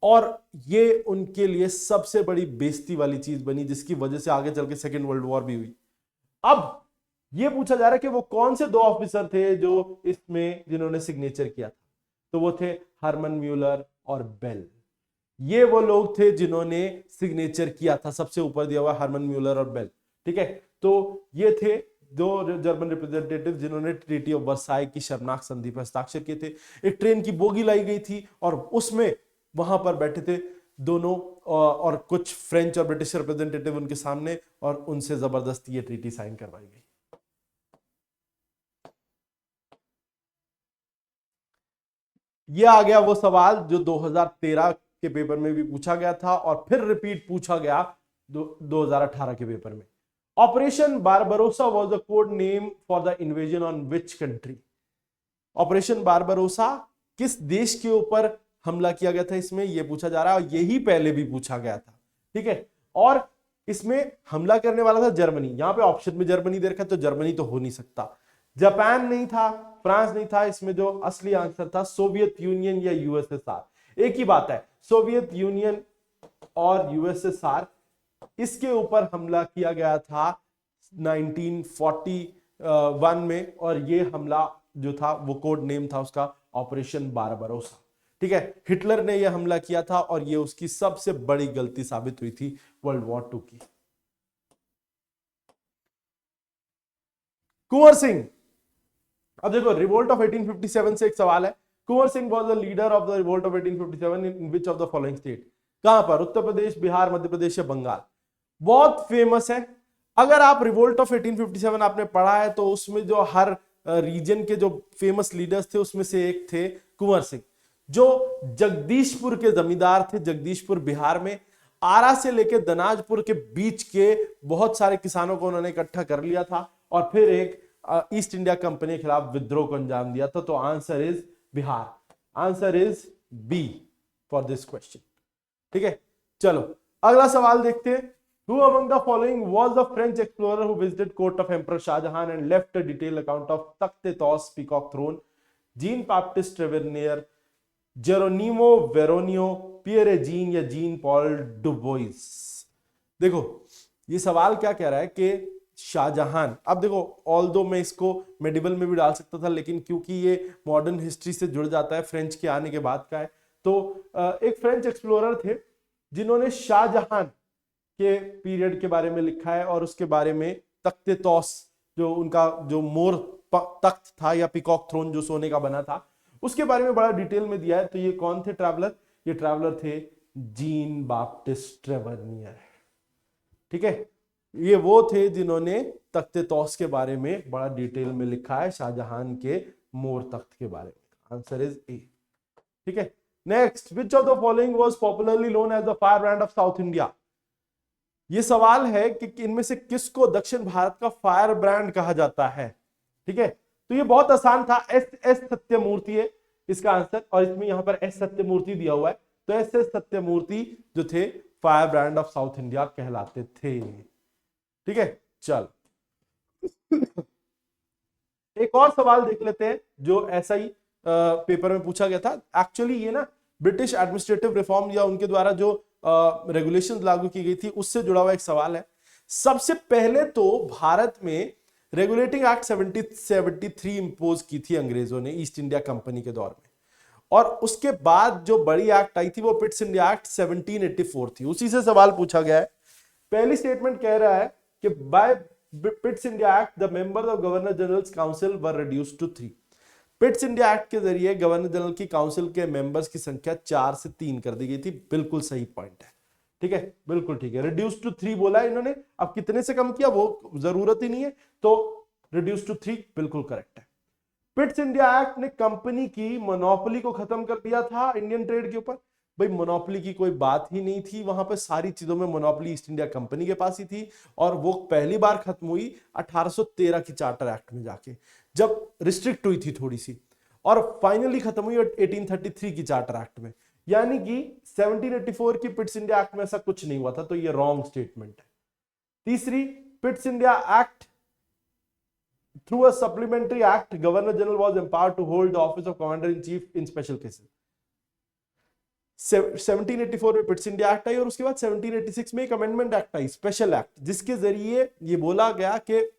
और ये उनके लिए सबसे बड़ी बेइज्जती वाली चीज बनी, जिसकी वजह से आगे चल के सेकेंड वर्ल्ड वॉर भी हुई। अब ये पूछा जा रहा है कि वो कौन से 2 ऑफिसर थे जो इसमें जिन्होंने सिग्नेचर किया था? तो वो थे हरमन म्यूलर और बेल। ये वो लोग थे जिन्होंने सिग्नेचर किया था, सबसे ऊपर दिया हुआ हरमन म्यूलर और बेल। ठीक है, तो ये थे 2 जर्मन रिप्रेजेंटेटिव जिन्होंने ट्रीटी ऑफ वर्साई की शर्मनाक संधि पर हस्ताक्षर किए थे। एक ट्रेन की बोगी लाई गई थी और उसमें वहां पर बैठे थे दोनों, और कुछ फ्रेंच और ब्रिटिश रिप्रेजेंटेटिव उनके सामने, और उनसे जबरदस्ती ये ट्रीटी साइन करवाई गई। ये आ गया वो सवाल जो 2013 के पेपर में भी पूछा गया था और फिर रिपीट पूछा गया 2018 के पेपर में। Operation Barbarossa was the code name for the invasion on which country? Operation Barbarossa किस देश के ऊपर हमला किया गया था, इसमें यह पूछा जा रहा है, और यही पहले भी पूछा गया था। ठीक है, और इसमें हमला करने वाला था जर्मनी। यहां पे ऑप्शन में जर्मनी दे रखा है, तो जर्मनी तो हो नहीं सकता, जापान नहीं था, फ्रांस नहीं था, इसमें जो असली आंसर था सोवियत यूनियन या यूएसएसआर। एक ही बात है, सोवियत यूनियन और यूएसएसआर, इसके ऊपर हमला किया गया था 1941 में, और ये हमला जो था वो कोड नेम था उसका ऑपरेशन बारबरोसा। ठीक है, हिटलर ने यह हमला किया था और ये उसकी सबसे बड़ी गलती साबित हुई थी वर्ल्ड वॉर 2 की। कुंवर सिंह, अब देखो रिवोल्ट ऑफ 1857 से एक सवाल है। Kunwar Singh was the leader of the revolt of 1857 in which of the following state? कहां पर? उत्तर प्रदेश, बिहार, मध्य प्रदेश या बंगाल? बहुत फेमस है। अगर आप रिवोल्ट ऑफ 1857 आपने पढ़ा है तो उसमें जो हर रीजन के जो फेमस लीडर्स थे उसमें से एक थे कुंवर सिंह, जो जगदीशपुर के जमींदार थे। जगदीशपुर बिहार में, आरा से लेकर दनाजपुर के बीच के बहुत सारे किसानों को उन्होंने इकट्ठा कर लिया था और फिर एक ईस्ट इंडिया कंपनी के खिलाफ विद्रोह को अंजाम दिया था। तो answer is Bihar, answer is B for this question. ठीक है, चलो अगला सवाल देखते हैं। Who among the following was the French explorer who visited court of Emperor Shah Jahan and left a detailed account of Takht-e-Taus peacock throne Jean Baptiste Tavernier, Jeronimo Veroneo, Pierre Jean या Jean Paul Dubois. देखो ये सवाल क्या कह रहा है कि शाहजहां, अब देखो ऑल्दो मैं इसको मेडिवल में भी डाल सकता था, लेकिन क्योंकि ये मॉडर्न हिस्ट्री से जुड़ जाता है, फ्रेंच के आने के बाद का है, तो एक फ्रेंच एक्सप्लोरर थे जिन्होंने शाहजहां के पीरियड के बारे में लिखा है और उसके बारे में तख्ते तौस, जो उनका जो मोर तख्त था या पिकॉक थ्रोन जो सोने का बना था, उसके बारे में बड़ा डिटेल में दिया है। तो ये कौन थे ट्रैवलर? ये ट्रैवलर थे जीन बाप्टिस्ट ट्रेवेनियर। ठीक है, ये वो थे जिन्होंने तख्ते तौस के बारे में बड़ा डिटेल में लिखा है, शाहजहां के मोर तख्त के बारे में। Answer is A. ठीक है, next, which of the following was popularly known as the firebrand of South India? ये सवाल है कि इनमें से किसको दक्षिण भारत का फायर ब्रांड कहा जाता है। ठीक है, तो ये बहुत आसान था, एस सत्यमूर्ति है इसका आंसर, और इसमें यहां पर एस सत्यमूर्ति दिया हुआ है, तो एस सत्यमूर्ति जो थे fire brand of South India कहलाते थे। ठीक है, चल एक और सवाल देख लेते हैं जो ऐसा ही पेपर में पूछा गया था। एक्चुअली ये ना ब्रिटिश एडमिनिस्ट्रेटिव रिफॉर्म या उनके द्वारा जो रेगुलेशंस लागू की गई थी उससे जुड़ा हुआ एक सवाल है। सबसे पहले तो भारत में रेगुलेटिंग एक्ट 1773 इंपोज की थी अंग्रेजों ने ईस्ट इंडिया कंपनी के दौर में, और उसके बाद जो बड़ी एक्ट आई थी वो पिट्स इंडिया एक्ट 1784 थी। उसी से सवाल पूछा गया है। पहली स्टेटमेंट कह रहा है कि by Pitt's India Act the members of governor general council were reduced to 3। Pitt's India Act के जरिए गवर्नर जनरल की काउंसिल के मेंबर्स की संख्या 4 से 3 कर दी गई थी। बिल्कुल सही पॉइंट है। ठीक है, बिल्कुल ठीक है, रिड्यूस टू 3 बोला इन्होंने, अब कितने से कम किया वो जरूरत ही नहीं है, तो रिड्यूस टू 3 बिल्कुल करेक्ट है। पिट्स इंडिया एक्ट ने कंपनी की मोनोपोली को खत्म कर दिया था इंडियन ट्रेड के ऊपर। भाई मोनोपोली की कोई बात ही नहीं थी, वहां पर सारी चीजों में मोनोपोली ईस्ट इंडिया कंपनी के पास ही थी, और वो पहली बार खत्म हुई 1813 की चार्टर एक्ट में जाके, जब रिस्ट्रिक्ट हुई थी थोड़ी सी, और फाइनली खत्म हुई 1833 की चार्टर एक्ट में। यानी कि 1784 की पिट्स इंडिया एक्ट में ऐसा कुछ नहीं हुआ था, तो ये रॉन्ग स्टेटमेंट है। तीसरी, पिट्स India act through a supplementary act governor general was empowered to hold the office of commander in chief in special cases। 1784 में पिट्स इंडिया एक्ट आई, और उसके बाद 1786 में एक अमेंडमेंट एक्ट आई, स्पेशल एक्ट, जिसके जरिए ये बोला गया कि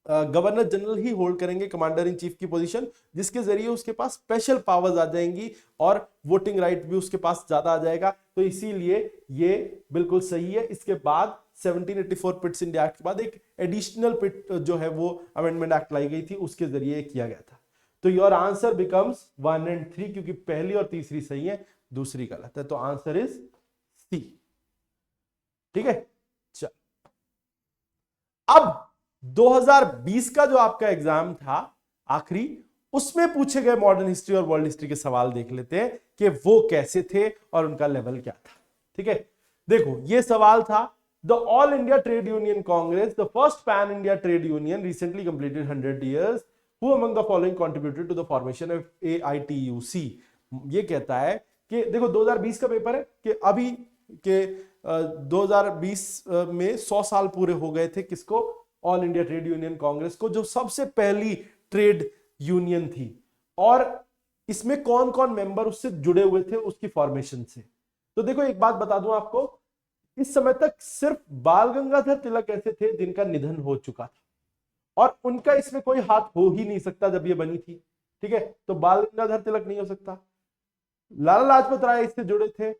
गवर्नर जनरल ही होल्ड करेंगे कमांडर इन चीफ की पोजीशन, जिसके जरिए उसके पास स्पेशल पावर्स आ जाएंगी और वोटिंग राइट भी उसके पास ज्यादा आ जाएगा। तो इसीलिए ये बिल्कुल सही है। इसके बाद 1784 पिट्स इंडिया एक्ट के बाद एक एडिशनल पिट जो है वो अमेंडमेंट एक्ट लाई गई थी, उसके जरिए किया गया था। तो योर आंसर बिकम्स 1 और 3, क्योंकि पहली और तीसरी सही है, दूसरी गलत है, तो आंसर इज सी। ठीक है, चल अब 2020 का जो आपका एग्जाम था आखिरी, उसमें पूछे गए मॉडर्न हिस्ट्री और वर्ल्ड हिस्ट्री के सवाल देख लेते हैं कि वो कैसे थे और उनका लेवल क्या था। ठीक है, देखो ये सवाल था, the All India trade Union Congress, the first pan India trade union recently completed 100 years, who among the following contributed to the formation of AITUC। ये कहता है कि देखो 2020 का पेपर है कि अभी के 2020 में 100 साल पूरे हो गए थे किसको? All India trade Union Congress को, जो सबसे पहली ट्रेड यूनियन थी, और इसमें कौन कौन मेंबर उससे जुड़े हुए थे उसकी फॉर्मेशन से। तो देखो एक बात बता दूं आपको, इस समय तक सिर्फ बाल गंगाधर तिलक ऐसे थे जिनका निधन हो चुका था, और उनका इसमें कोई हाथ हो ही नहीं सकता जब ये बनी थी। ठीक है, तो बाल गंगाधर तिलक नहीं हो सकता। लाला लाजपत राय इससे जुड़े थे,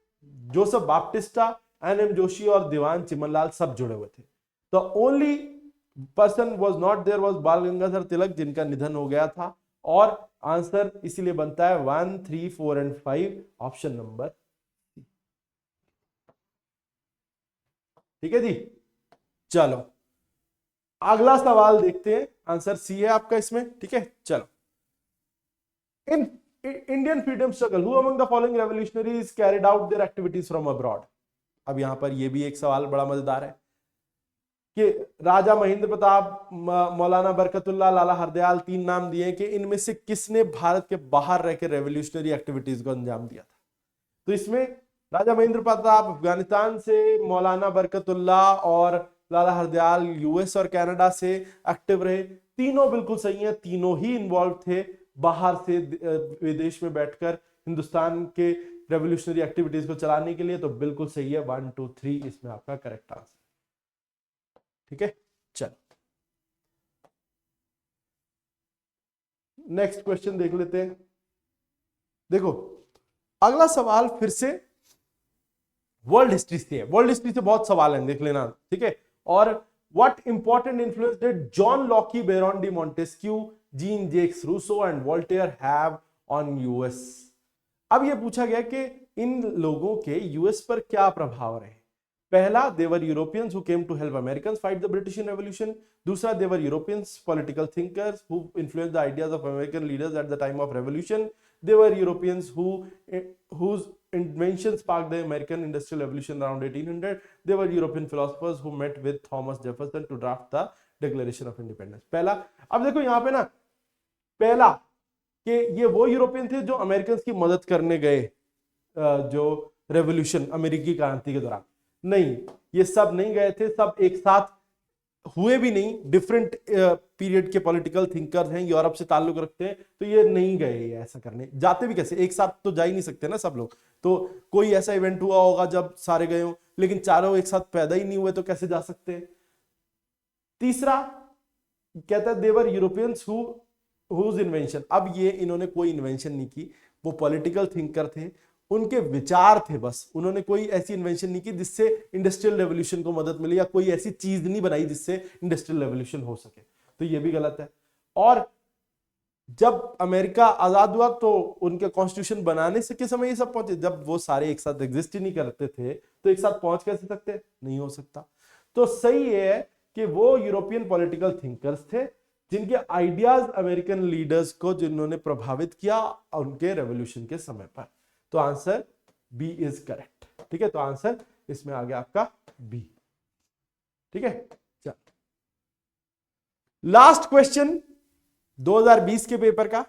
जोसेफ बाप्टिस्टा, NM जोशी और दीवान चिमनलाल सब जुड़े हुए थे। तो only person was not there was Bal Gangadhar तिलक, जिनका निधन हो गया था, और आंसर इसीलिए बनता है 1, 3, 4 और 5, ऑप्शन नंबर। ठीक है जी, चलो अगला सवाल देखते हैं, आंसर सी है आपका इसमें। ठीक है, चलो, in Indian freedom struggle who among the following revolutionaries carried out their activities from abroad. अब यहां पर यह भी एक सवाल बड़ा मजेदार है कि राजा महेंद्र प्रताप, मौलाना बरकतुल्लाह, लाला हरदयाल, 3 नाम दिए कि इनमें से किसने भारत के बाहर रहकर रेवोल्यूशनरी एक्टिविटीज को अंजाम दिया था। तो इसमें राजा महेंद्र प्रताप अफगानिस्तान से, मौलाना बरकतुल्लाह और लाला हरदयाल US और कनाडा से एक्टिव रहे। तीनों बिल्कुल सही हैं, तीनों ही इन्वॉल्व थे बाहर से विदेश में बैठकर हिंदुस्तान के रेवोल्यूशनरी एक्टिविटीज को चलाने के लिए, तो बिल्कुल सही है 1 2 3 इसमें आपका करेक्ट आंसर। ठीक है, चल नेक्स्ट क्वेश्चन देख लेते हैं। देखो अगला सवाल फिर से वर्ल्ड हिस्ट्री से है। वर्ल्ड हिस्ट्री से बहुत सवाल हैं, देख लेना। ठीक है, और what important influence did John Locke, Baron de Montesquieu, Jean Jacques Rousseau and Voltaire have on US. अब यह पूछा गया कि इन लोगों के यूएस पर क्या प्रभाव रहे। पहला, they were Europeans who came to help American fight the British revolution. दूसरा, they were Europeans political thinkers who influenced the ideas of American leaders at the time of revolution. They were Europeans whose inventions sparked the American Industrial Revolution around 1800. They were European philosophers who met with Thomas Jefferson to draft the Declaration of Independence. पहला, अब देखो यहां पे ना, पहला कि ये वो यूरोपियन थे जो अमेरिकन की मदद करने गए जो रेवोल्यूशन अमेरिकी क्रांति के दौरान। नहीं, ये सब नहीं गए थे, सब एक साथ हुए भी नहीं। डिफरेंट पीरियड के पॉलिटिकल थिंकर्स हैं, यूरोप से ताल्लुक रखते हैं, तो ये नहीं गए ऐसा करने। जाते भी कैसे, एक साथ तो जा ही नहीं सकते ना सब लोग। तो कोई ऐसा इवेंट हुआ होगा जब सारे गए हो, लेकिन चारों एक साथ पैदा ही नहीं हुए तो कैसे जा सकते हैं। तीसरा कहता है देवर यूरोपियंस हुज इन्वेंशन। अब ये इन्होंने कोई इन्वेंशन नहीं की, वो पॉलिटिकल थिंकर थे, उनके विचार थे बस। उन्होंने कोई ऐसी इन्वेंशन नहीं की जिससे इंडस्ट्रियल रेवोल्यूशन को मदद मिली, या कोई ऐसी चीज नहीं बनाई जिससे इंडस्ट्रियल रेवोल्यूशन हो सके, तो ये भी गलत है। और जब अमेरिका आजाद हुआ तो उनके कॉन्स्टिट्यूशन बनाने से के समय ये सब पहुंचे। जब वो सारे एक साथ एग्जिस्ट ही नहीं करते थे तो एक साथ पहुंच कैसे सकते, नहीं हो सकता। तो सही है कि वो यूरोपियन पॉलिटिकल थिंकर्स थे जिनके आइडियाज अमेरिकन लीडर्स को जिन्होंने प्रभावित किया उनके रेवोल्यूशन के समय पर। तो आंसर बी इज करेक्ट। ठीक है, तो आंसर इसमें आ गया आपका बी। ठीक है, चल लास्ट क्वेश्चन 2020 के पेपर का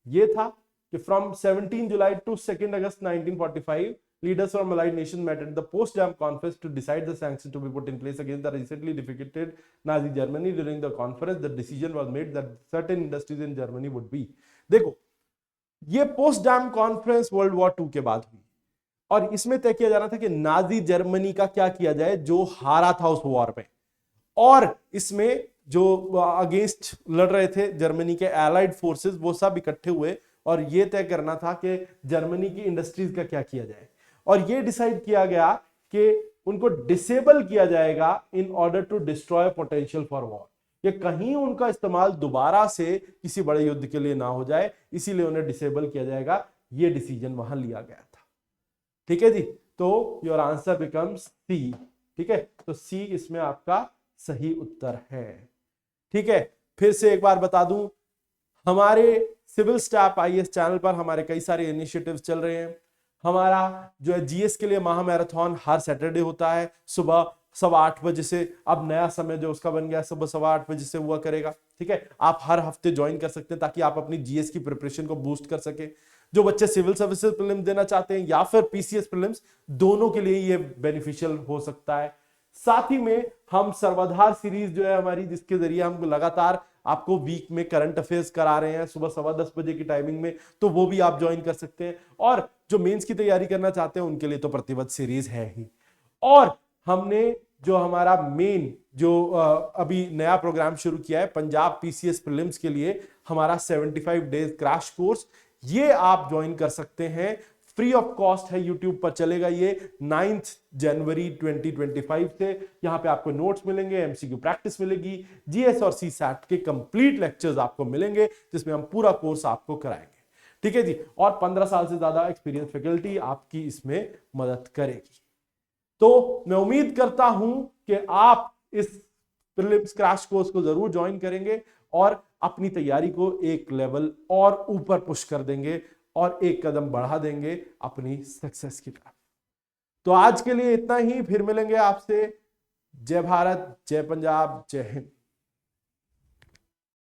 ये था कि from 17 July to 2 August 1945 leaders from allied nations met at the Potsdam Conference to decide the sanctions to be put in place against the recently defeated Nazi Germany. During the conference, the decision was made that certain industries in Germany would be. देखो, ये पोस्टडैम conference world War 2 के बाद हुई और इसमें तय किया जा रहा था कि नाजी जर्मनी का क्या किया जाए जो हारा था उस वॉर में, और इसमें जो अगेंस्ट लड़ रहे थे जर्मनी के एलाइड फोर्सेस वो सब इकट्ठे हुए और ये तय करना था कि जर्मनी की इंडस्ट्रीज का क्या किया जाए। और ये डिसाइड किया गया कि उनको डिसेबल किया जाएगा in order to destroy potential for war, कि कहीं उनका इस्तेमाल दोबारा से किसी बड़े युद्ध के लिए ना हो जाए, इसीलिए उन्हें डिसेबल किया जाएगा। ये डिसीजन वहां लिया गया था। ठीक है जी, तो योर आंसर बिकम्स सी। ठीक है, तो सी इसमें आपका सही उत्तर है। ठीक है, फिर से एक बार बता दूं, हमारे सिविल स्टाफ आईएएस चैनल पर हमारे कई सारे इनिशिएटिव्स चल रहे हैं। हमारा जो है जीएस के लिए महा मैराथन हर सैटरडे होता है सुबह 8:15 बजे से। अब नया समय जो उसका बन गया सुबह 8:15 बजे से हुआ करेगा। ठीक है, आप हर हफ्ते ज्वाइन कर सकते हैं ताकि आप अपनी जीएस की प्रिपरेशन को बूस्ट कर सके। जो बच्चे सिविल सर्विसेज प्रीलिम्स देना चाहते हैं या फिर पीसीएस प्रीलिम्स, दोनों के लिए ये बेनिफिशियल हो सकता है। साथ ही में हम सर्वाधार सीरीज जो है हमारी, जिसके जरिए हम लगातार आपको वीक में करंट अफेयर्स करा रहे हैं सुबह 10:15 बजे की टाइमिंग में, तो वो भी आप ज्वाइन कर सकते हैं। और जो मेंस की तैयारी करना चाहते हैं उनके लिए तो प्रतिबद्ध सीरीज है ही। और हमने जो हमारा मेन जो अभी नया प्रोग्राम शुरू किया है पंजाब पीसीएस प्रीलिम्स के लिए, हमारा 75 डेज क्रैश कोर्स, ये आप ज्वाइन कर सकते हैं। फ्री ऑफ कॉस्ट है, यूट्यूब पर चलेगा ये 9 जनवरी 2025 से। यहां पे आपको नोट्स मिलेंगे, एमसीक्यू प्रैक्टिस मिलेगी, जीएस और सीसैट के कंप्लीट लेक्चर्स आपको मिलेंगे जिसमें हम पूरा कोर्स आपको कराएंगे। ठीक है जी, और 15 साल से ज्यादा एक्सपीरियंस फैकल्टी आपकी इसमें मदद करेगी। तो मैं उम्मीद करता हूं कि आप इस प्रीलिम्स क्रैश कोर्स को जरूर ज्वाइन करेंगे और अपनी तैयारी को एक लेवल और ऊपर पुश कर देंगे और एक कदम बढ़ा देंगे अपनी सक्सेस की तरफ। तो आज के लिए इतना ही, फिर मिलेंगे आपसे। जय भारत, जय पंजाब, जय हिंद।